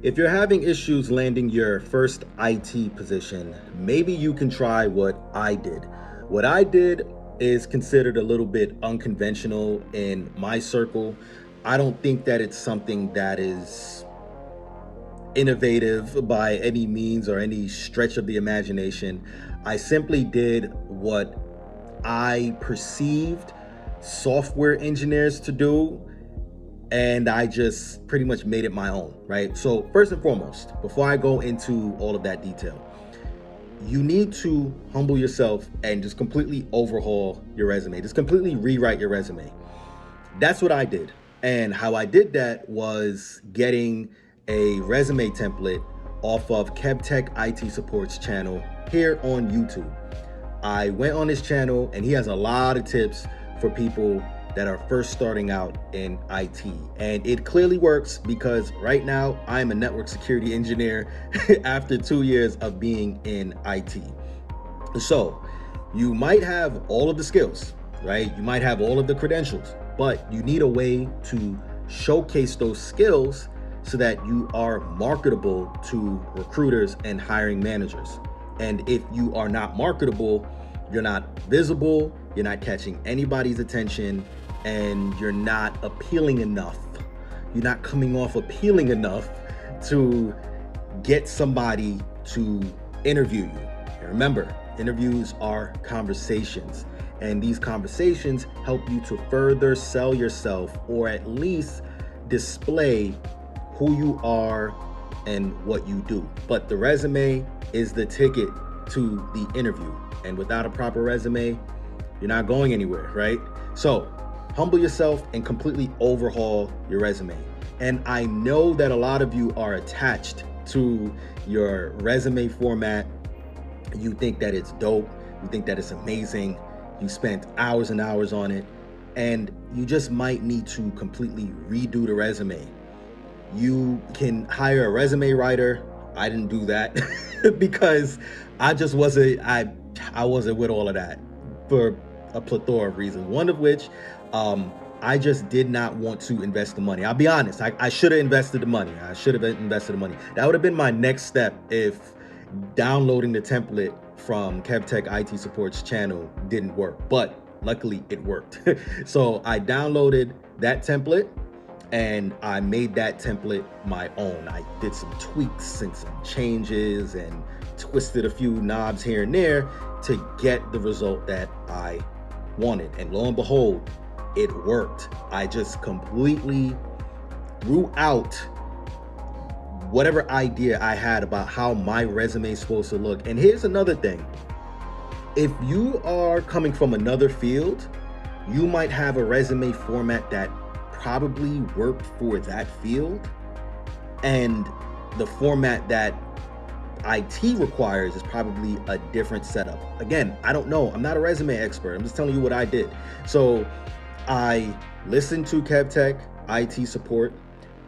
If you're having issues landing your first IT position, maybe you can try what I did. What I did is considered a little bit unconventional in my circle. I don't think that it's something that is innovative by any means or any stretch of the imagination. I simply did what I perceived software engineers to do, and I just pretty much made it my own, right? So, first and foremost, before I go into all of that detail, you need to humble yourself and just completely overhaul your resume, just completely rewrite your resume. That's what I did. And how I did that was getting a resume template off of KevTech IT Support's channel here on YouTube. I went on his channel and he has a lot of tips for people that are first starting out in IT. And it clearly works because right now I'm a network security engineer after 2 years of being in IT. So you might have all of the skills, right? You might have all of the credentials, but you need a way to showcase those skills so that you are marketable to recruiters and hiring managers. And if you are not marketable, you're not visible, you're not catching anybody's attention, and you're not appealing enough. You're not coming off appealing enough to get somebody to interview you. And remember, interviews are conversations, and these conversations help you to further sell yourself or at least display who you are and what you do. But the resume is the ticket to the interview. And without a proper resume, you're not going anywhere, right? So humble yourself and completely overhaul your resume. And I know that a lot of you are attached to your resume format. You think that it's dope. You think that it's amazing. You spent hours and hours on it, and you just might need to completely redo the resume. You can hire a resume writer. I didn't do that because I just wasn't, I wasn't with all of that for a plethora of reasons. One of which, I just did not want to invest the money. I'll be honest. I should have invested the money. That would have been my next step if downloading the template from KevTech IT Support's channel didn't work. But luckily it worked. So I downloaded that template and I made that template my own. I did some tweaks and some changes and twisted a few knobs here and there to get the result that I wanted. And lo and behold, it worked. I just completely threw out whatever idea I had about how my resume is supposed to look. And here's another thing. If you are coming from another field, you might have a resume format that probably worked for that field, and the format that IT requires is probably a different setup. Again, I don't know. I'm not a resume expert. I'm just telling you what I did. So I listened to KevTech IT Support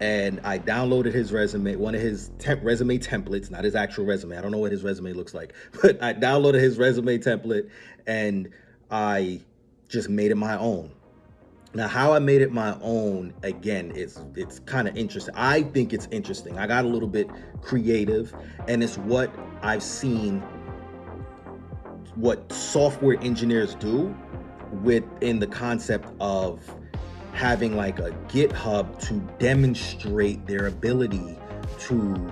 and I downloaded his resume, one of his resume templates, not his actual resume. I don't know what his resume looks like, but I downloaded his resume template and I just made it my own. Now, how I made it my own, again, it's kind of interesting. I think it's interesting. I got a little bit creative, and it's what I've seen what software engineers do within the concept of having like a GitHub to demonstrate their ability to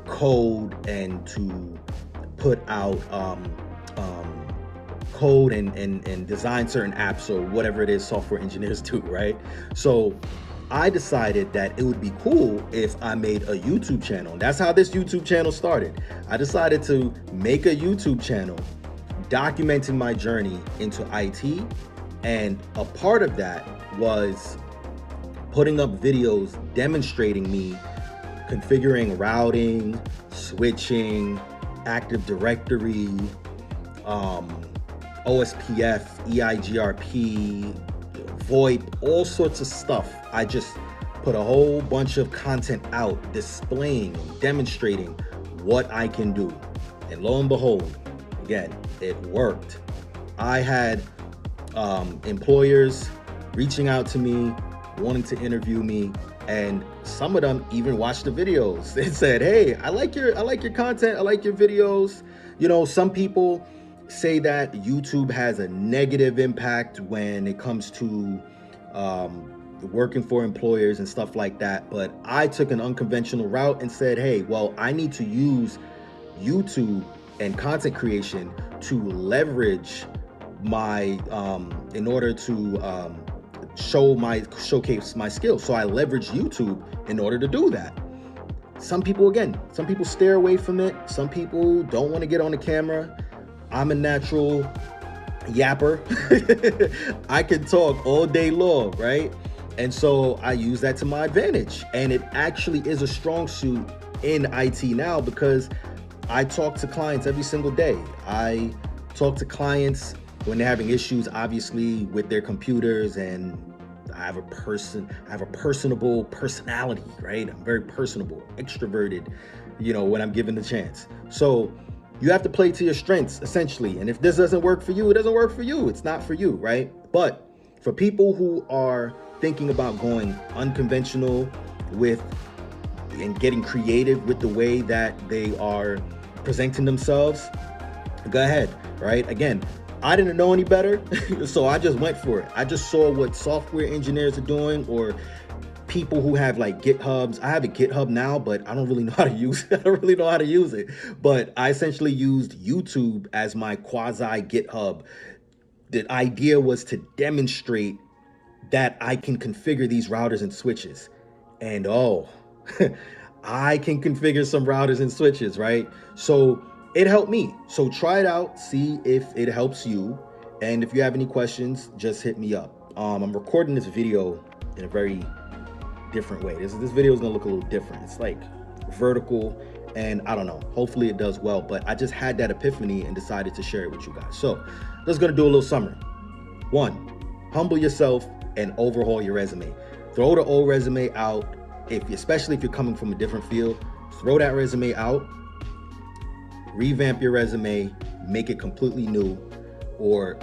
code and to put out code and design certain apps or whatever it is software engineers do, right? So I decided that it would be cool if I made a YouTube channel. And that's how this YouTube channel started. I decided to make a YouTube channel documenting my journey into IT. And a part of that was putting up videos demonstrating me configuring routing, switching, Active Directory, OSPF, EIGRP, VoIP, all sorts of stuff. I just put a whole bunch of content out displaying and demonstrating what I can do. And lo and behold, again, it worked. I had employers reaching out to me, wanting to interview me, And some of them even watched the videos. They said, "Hey, I like your content. I like your videos." You know, some people say that YouTube has a negative impact when it comes to working for employers and stuff like that. But I took an unconventional route and said, "Hey, well, I need to use YouTube and content creation to leverage my in order to showcase my skills." So I leverage YouTube in order to do that. Some people steer away from it. Some people don't want to get on the camera. I'm a natural yapper. I can talk all day long, right? And so I use that to my advantage. And it actually is a strong suit in IT now, because I talk to clients every single day. I talk to clients when they're having issues, obviously, with their computers, and I have a personable personality, right? I'm very personable, extroverted, when I'm given the chance. So you have to play to your strengths, essentially. And if this doesn't work for you, it doesn't work for you. It's not for you, right? But for people who are thinking about going unconventional with and getting creative with the way that they are presenting themselves, go ahead, right? Again, I didn't know any better, so I just went for it. I just saw what software engineers are doing, or people who have like GitHubs. I have a GitHub now, but I don't really know how to use it. I don't really know how to use it. But I essentially used YouTube as my quasi GitHub. The idea was to demonstrate that I can configure these routers and switches. And I can configure some routers and switches, right? So it helped me. So try it out, see if it helps you. And if you have any questions, just hit me up. I'm recording this video in a very different way. This video is gonna look a little different. It's like vertical, and I don't know, hopefully it does well, but I just had that epiphany and decided to share it with you guys. So let's gonna do a little summary. 1, humble yourself and overhaul your resume. Throw the old resume out. Especially if you're coming from a different field, throw that resume out, revamp your resume, make it completely new, or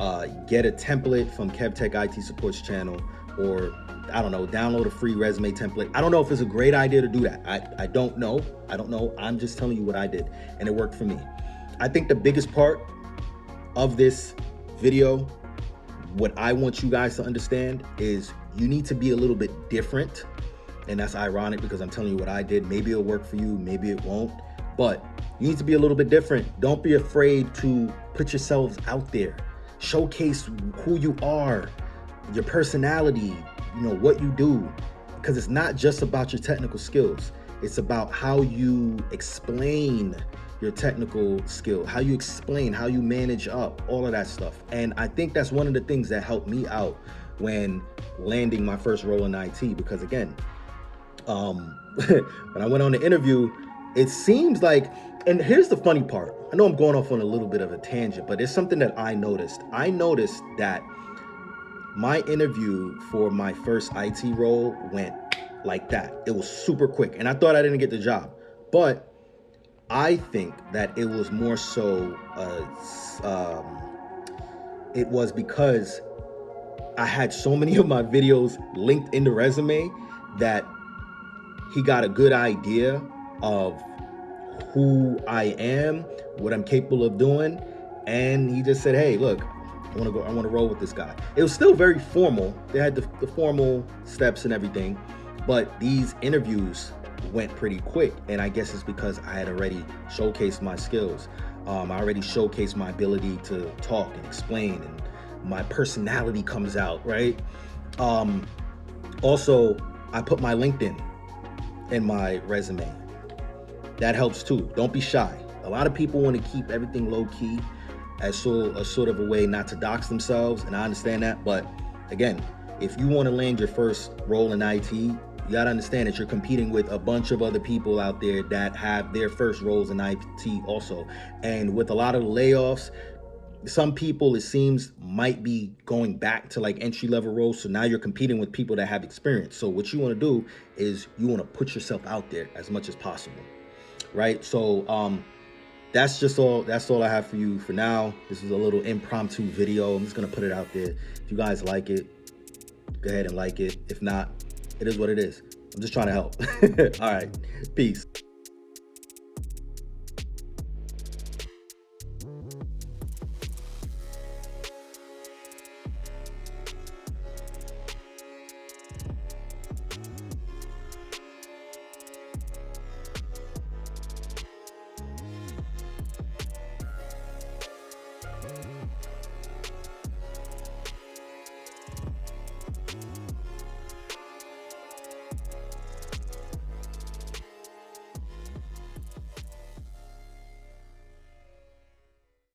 get a template from KevTech IT Support's channel, or I don't know, download a free resume template. I don't know if it's a great idea to do that. I don't know. I'm just telling you what I did, and it worked for me. I think the biggest part of this video, what I want you guys to understand, is you need to be a little bit different. And that's ironic because I'm telling you what I did. Maybe it'll work for you, maybe it won't. But you need to be a little bit different. Don't be afraid to put yourselves out there. Showcase who you are, your personality, what you do. Because it's not just about your technical skills. It's about how you explain your technical skill, how you explain, how you manage up, all of that stuff. And I think that's one of the things that helped me out when landing my first role in IT. Because again, when I went on the interview, it seems like, and here's the funny part. I know I'm going off on a little bit of a tangent, but it's something that I noticed. I noticed that my interview for my first IT role went like that. It was super quick, and I thought I didn't get the job. But I think that it was more so, it was because I had so many of my videos linked in the resume that he got a good idea of who I am, what I'm capable of doing, and he just said, "Hey, look, I want to roll with this guy." It was still very formal. They had the formal steps and everything, but these interviews went pretty quick, and I guess it's because I had already showcased my skills. I already showcased my ability to talk and explain, and my personality comes out, right? Also, I put my LinkedIn in my resume. That helps too. Don't be shy. A lot of people want to keep everything low key as sort of a way not to dox themselves, and I understand that. But again, if you want to land your first role in IT, you got to understand that you're competing with a bunch of other people out there that have their first roles in IT also. And with a lot of the layoffs, some people, it seems, might be going back to like entry-level roles. So now you're competing with people that have experience. So what you want to do is you want to put yourself out there as much as possible, right? So that's all I have for you for now. This is a little impromptu video. I'm just gonna put it out there. If you guys like it, go ahead and like it. If not, it is what it is. I'm just trying to help. All right. Peace.